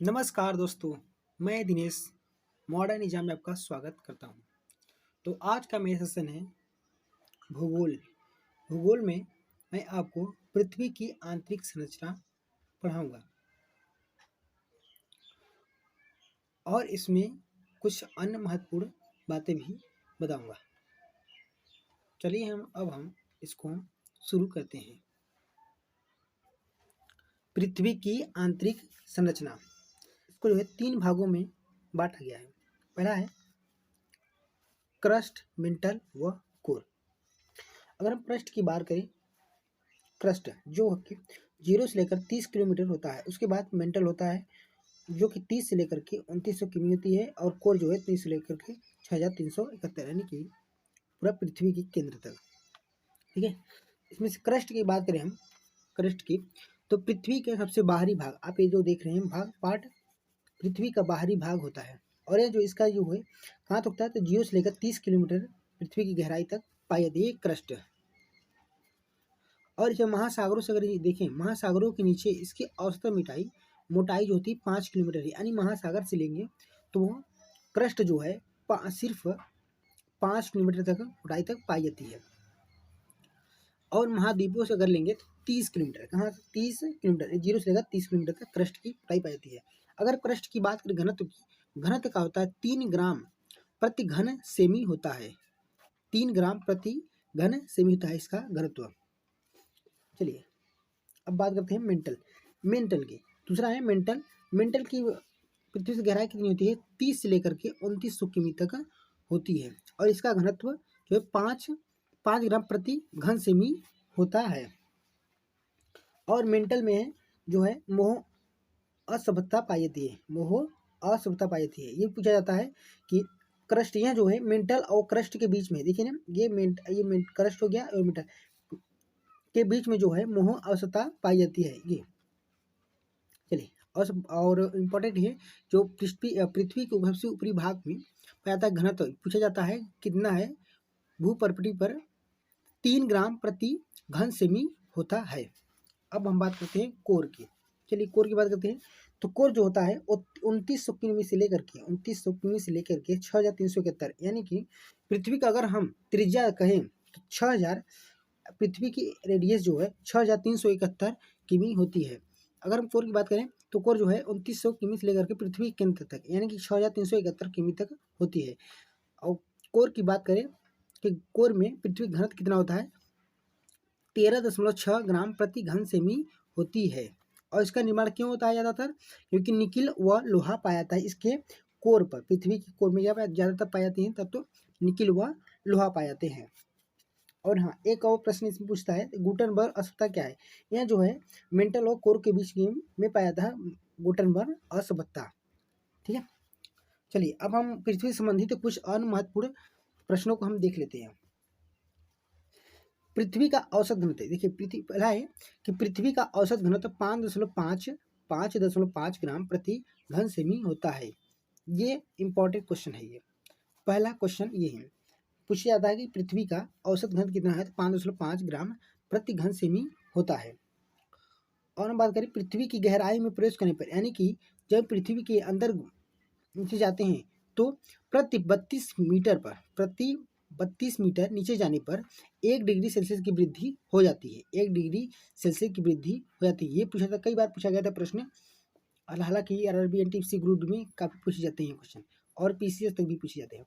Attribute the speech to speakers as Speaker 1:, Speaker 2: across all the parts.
Speaker 1: नमस्कार दोस्तों, मैं दिनेश मॉडर्न एग्जाम में आपका स्वागत करता हूं। तो आज का मेरा सेशन है भूगोल। भूगोल में मैं आपको पृथ्वी की आंतरिक संरचना पढ़ाऊंगा और इसमें कुछ अन्य महत्वपूर्ण बातें भी बताऊंगा। चलिए हम इसको शुरू करते हैं। पृथ्वी की आंतरिक संरचना, इसको जो है 3 भागों में बांटा गया है। पहला है क्रस्ट, मेंटल व कोर। अगर हम क्रस्ट की बात करें, क्रस्ट जो कि 0 से लेकर 30 किलोमीटर होता है। उसके बाद मेंटल होता है जो कि 30 से लेकर के 2900 किमी होती है, और कोर जो है 30 से लेकर के 6371, यानी कि पूरा पृथ्वी के केंद्र तक। ठीक है, इसमें से क्रस्ट की बात करें हम, क्रस्ट की, तो पृथ्वी के सबसे बाहरी भाग, आप ये जो देख रहे हैं भाग, पार्ट पृथ्वी का बाहरी भाग होता है। और ये जो इसका जो है कहाँ तक होता है, तो 0 से लेकर 30 किलोमीटर पृथ्वी की गहराई तक पाई जाती है क्रस्ट। और जब महासागरों से अगर ये देखें, महासागरों के नीचे इसकी औसतन मोटाई जो होती है 5 किलोमीटर है। यानी महासागर से लेंगे तो वो क्रस्ट जो है सिर्फ 5 किलोमीटर तक मोटाई तक पाई जाती है। और महाद्वीपों से अगर लेंगे तो 30 किलोमीटर, कहाँ 30 किलोमीटर, 0 से लेकर 30 किलोमीटर तक क्रस्ट की मोटाई पाई जाती है। अगर क्रस्ट की बात करें घनत्व की, घनत्व का होता है 3 ग्राम प्रति घन सेमी होता है। 3 ग्राम प्रति घन सेमी होता है इसका घनत्व। चलिए अब बात करते हैं मेंटल की। दूसरा है मेंटल की पृथ्वी से गहराई कितनी होती है, 30 से लेकर के 2900 किमी तक होती है। और इसका घनत्व जो है 5 ग्राम प्रति घन सेमी होता है। और मेंटल में जो है मोह असभ्यता पाई जाती है, मोह असभ्यता पाई जाती है। ये पूछा जाता है कि क्रस्ट, यह जो है मेंटल और क्रस्ट के बीच में, देखिए ना, ये क्रस्ट हो गया और मेंटल के बीच में जो है मोह असभ्यता पाई जाती है। ये चलिए, और इम्पोर्टेंट है जो पृथ्वी के सबसे ऊपरी भाग में पाया जाता है घनत्व, पूछा जाता है कितना है, भूपृष्ठ पर 3 ग्राम प्रति घन सेमी होता है। अब हम बात करते हैं कोर की। चलिए कोर की बात करते हैं। तो कोर जो होता है 2900 किमी से लेकर के 6371, यानी कि पृथ्वी का अगर हम त्रिज्या कहें तो 6000, पृथ्वी की रेडियस जो है 6371 किमी होती है। अगर हम कोर की बात करें तो कोर जो है 2900 किमी से लेकर के पृथ्वी के केंद्र तक, यानी कि 6371 किमी तक होती है। और कोर की बात करें कि कोर में पृथ्वी घनत्व कितना होता है, 13.6 ग्राम प्रति घन सेमी होती है। और इसका निर्माण क्यों होता है ज़्यादातर, क्योंकि निकिल व लोहा पाया जाता है इसके कोर पर। पृथ्वी की कोर में ज़्यादातर पाई जाती हैं तब तो निकिल व लोहा पाए जाते हैं। और हाँ, एक और प्रश्न इसमें पूछता है गुटनबर्ग असभ्यता क्या है। यह जो है मेंटल और कोर के बीच में पाया था गुटनबर्ग असभ्यता। ठीक है, चलिए अब हम पृथ्वी संबंधित कुछ अन्य महत्वपूर्ण प्रश्नों को हम देख लेते हैं। पृथ्वी का औसत घनत्व, देखिए पहला है कि पृथ्वी का औसत घनत्व 5.5 ग्राम प्रति घन सेमी होता है। ये इंपॉर्टेंट क्वेश्चन है। ये पहला क्वेश्चन ये है, पूछा जाता है कि पृथ्वी का औसत घनत्व कितना है, तो 5.5 ग्राम प्रति घन सेमी होता है। और हम बात करें पृथ्वी की गहराई में प्रवेश करने पर, यानी कि जब पृथ्वी के अंदर नीचे जाते हैं तो प्रति 32 मीटर नीचे जाने पर 1 डिग्री सेल्सियस की वृद्धि हो जाती है। 1 डिग्री सेल्सियस की वृद्धि हो जाती है। ये पूछा था, कई बार पूछा गया था प्रश्न, हालांकि आरआरबी एनटीपीसी ग्रुप में काफ़ी पूछे जाते हैं क्वेश्चन, और पीसीएस तक भी पूछे जाते हैं।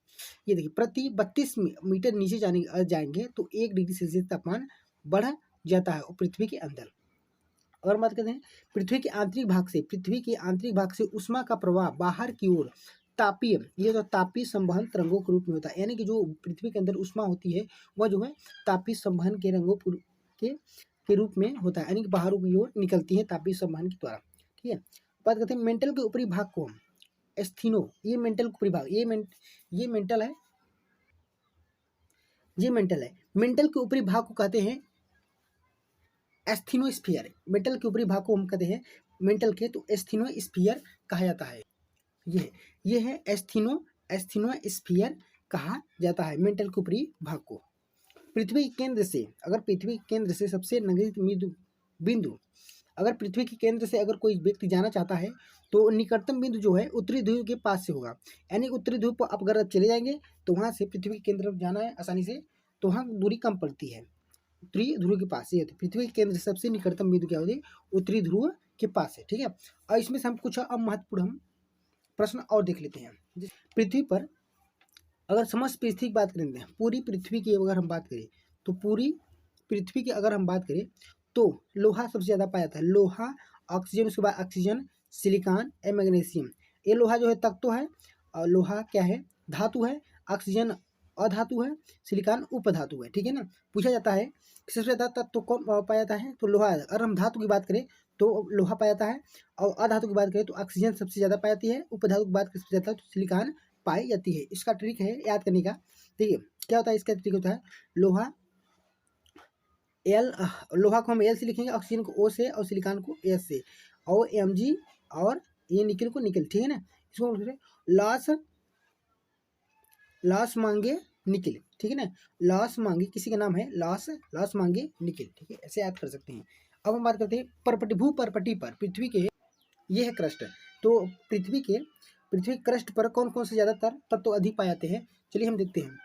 Speaker 1: ये देखिए, प्रति 32 मीटर नीचे जाएंगे तो 1 डिग्री सेल्सियस तापमान बढ़ जाता है पृथ्वी के अंदर। और बात करते हैं पृथ्वी के आंतरिक भाग से ऊष्मा का प्रवाह बाहर की ओर तापीय, ये तो तापीय संवहन तरंगों के रूप में होता है। यानी कि जो पृथ्वी के अंदर ऊष्मा होती है वह जो है तापीय संवहन के रंगों के रूप में होता है, यानी कि बाहर की ओर निकलती है तापीय संवहन के द्वारा। ठीक है, बात करते हैं मेंटल के ऊपरी भाग को हम एस्थीनो, ये मेंटल का ऊपरी भाग, ये मेंटल है, ये मेंटल है। मेंटल के ऊपरी भाग को कहते हैं एस्थीनोस्फीयर। मेंटल के ऊपरी भाग को हम कहते हैं मेंटल के, तो एस्थीनोस्फीयर कहा जाता है। ये है एस्थीनोस्फीयर कहा जाता है मेंटल के ऊपरी भाग को। पृथ्वी के केंद्र से, अगर पृथ्वी के केंद्र से सबसे नजदीक बिंदु अगर पृथ्वी के केंद्र से अगर कोई व्यक्ति जाना चाहता है तो निकटतम बिंदु जो है उत्तरी ध्रुव के पास से होगा। यानी उत्तरी ध्रुव पर आप अगर चले जाएंगे तो वहाँ से पृथ्वी के केंद्र में जाना है आसानी से, तो वहाँ दूरी कम पड़ती है। उत्तरी ध्रुव के पास, ये पृथ्वी के केंद्र से सबसे निकटतम बिंदु क्या होती है, उत्तरी ध्रुव के पास है। ठीक है, और इसमें से हम कुछ अब महत्वपूर्ण हम प्रश्न और देख लेते हैं। पृथ्वी पर अगर समस्त पृथ्वी की बात करें, पूरी पृथ्वी की अगर हम बात करें तो पूरी पृथ्वी की अगर हम बात करें तो लोहा सबसे ज़्यादा पाया जाता है। लोहा, ऑक्सीजन, उसके बाद ऑक्सीजन, सिलिकॉन ए मैग्नीशियम। ये लोहा जो है तत्व है, और लोहा क्या है, धातु है, ऑक्सीजन अधातु है, सिलिकॉन उपधातु है। ठीक है ना, पूछा जाता है सबसे ज़्यादा तत्व कौन पाया जाता है, तो लोहा। अगर हम धातु की बात करें तो लोहा पाया जाता है, और अधातु की बात करें तो ऑक्सीजन सबसे ज़्यादा पाई जाती है, उपधातु की बात करें सबसे ज़्यादा तो सिलिकॉन पाई जाती है। इसका ट्रिक है याद करने का। देखिए क्या होता है, इसका ट्रिक होता है लोहा एल, लोहा को हम एल से लिखेंगे, ऑक्सीजन को ओ से, और सिलिकॉन को एस से, और एम जी, और ये निकल को निकल। ठीक है ना, इसको लॉस लॉस मांगे निकल। ठीक है ना, लॉस मांगे किसी का नाम है, लॉस मांगे निकल। ठीक है, ऐसे याद कर सकते हैं। अब हम बात करते हैं परपटी, भू परपटी पर पृथ्वी के, ये है क्रस्ट। तो पृथ्वी क्रस्ट पर कौन कौन से ज़्यादातर तत्व अधिक पाए जाते हैं, चलिए हम देखते हैं।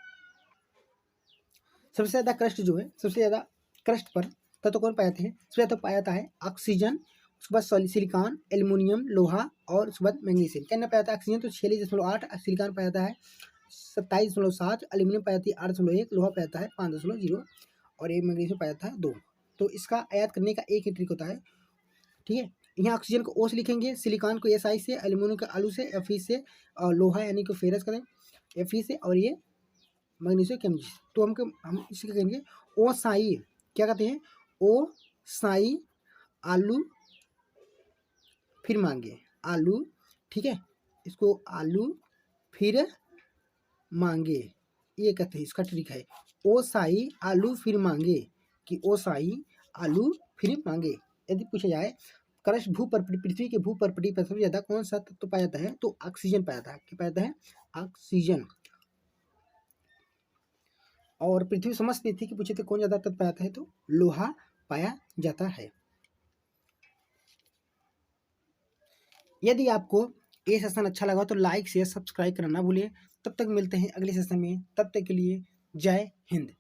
Speaker 1: सबसे ज़्यादा क्रस्ट जो है, सबसे ज़्यादा क्रस्ट पर तत्व कौन पाए जाते हैं, सबसे ज़्यादा पाया जाता है ऑक्सीजन, उसके बाद सिलिकॉन, एल्युमिनियम, लोहा, और उसके बाद मैग्नीशियम। क्या पाया जाता है, ऑक्सीजन तो 46.8, सिलिकॉन पाया जाता है 27.7, एल्युमिनियम पाया जाती है 8.1, लोहा पाया जाता है 5.0, और ये मैग्नीशियम पाया जाता है 2। तो इसका याद करने का एक ही ट्रिक होता है। ठीक है, यहाँ ऑक्सीजन को ओ से लिखेंगे, सिलिकॉन को एस आई से, एल्युमिनियम को आलू से, एफ ई से, और लोहा यानी कि फेरस करें एफ ई से, और ये मैग्नीशियम केम। तो हम इसी कहेंगे ओ साई, क्या कहते हैं, ओ साई आलू फिर मांगे, आलू। ठीक है, इसको आलू फिर मांगे, ये कहते हैं, इसका ट्रिक है ओ साई आलू फिर मांगे, कि ओ साई आलू फिर मांगे। यदि पूछा जाए क्रस्ट भू पर पृथ्वी के भू परपटी पर सबसे ज्यादा कौन सा तत्व पाया जाता है, तो ऑक्सीजन पाया जाता है। क्या पाया जाता है, ऑक्सीजन। और पृथ्वी समस्त पृथ्वी की पूछे तो कौन ज्यादा तत्व पाया जाता है, तो लोहा पाया जाता है। यदि आपको ये सेशन अच्छा लगा तो लाइक शेयर सब्सक्राइब करना ना भूलिए। तब तक मिलते हैं अगले सेशन में, तब तक के लिए जय हिंद।